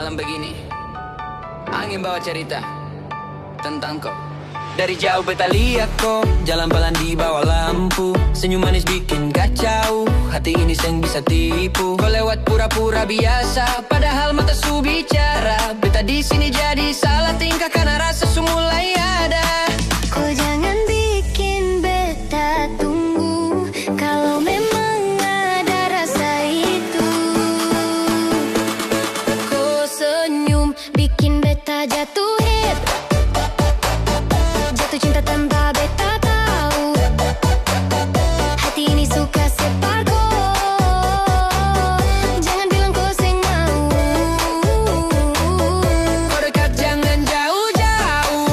malam begini, angin bawa cerita tentang kau. Dari jauh beta lihat kau jalan pelan di bawah lampu, senyum manis bikin kacau, hati ini seng bisa tipu. Kau lewat pura-pura biasa, padahal mata su bicara. Beta di sini jadi salah tingkah karena rasa su mulai ada. Kau jangan bikin beta tunggu, kalau memang ada rasa itu. Kau senyum bikin beta jatuh hit, jatuh cinta tanpa beta tahu. Hati ini suka separ kau, jangan bilang kau seng mau. Kau dekat jangan jauh-jauh,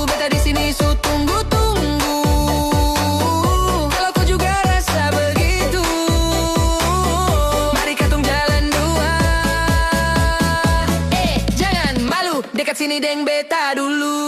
beta di sini su tunggu-tunggu. Kalau kau juga rasa begitu, mari katong jalan dua. Jangan malu, dekat sini deng beta dulu.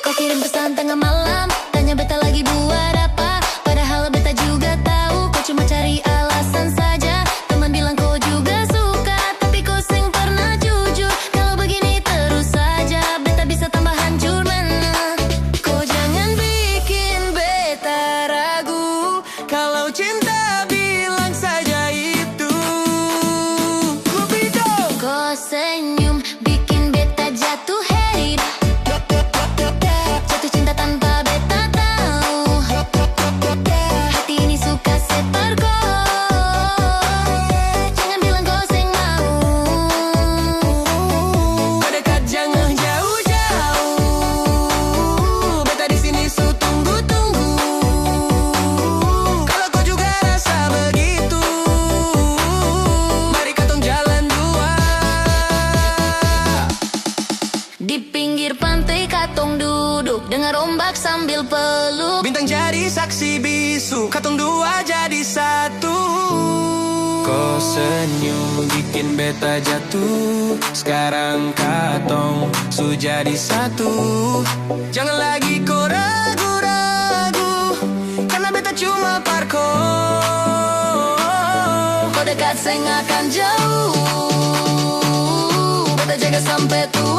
Kau kirim pesan tengah malam, tanya beta lagi buat apa. Padahal beta juga tahu kau cuma cari alasan saja. Teman bilang kau juga suka, tapi kau seng pernah jujur. Kalau begini terus saja, beta bisa tambah hancur mana. Kau jangan bikin beta ragu, Kalau cinta bilang saja itu. Cupido. kau senyum bikin beta jatuh hate, jatuh cinta tanpa beta tahu. Hati ini suka separ kau, jangan bilang kau seng mau. Kau dekat jangan jauh-jauh, beta di sini su tunggu-tunggu. Kalau kau juga rasa begitu, mari katong jalan dua. Di pinggir pantai katong duduk, dengar ombak sambil peluk. Bintang jadi saksi bisu, katong dua jadi satu. Kau senyum bikin beta jatuh, sekarang katong su jadi satu. Jangan lagi kau ragu-ragu, karena beta cuma parko. Kau dekat seng akan jauh, beta jaga sampai tua.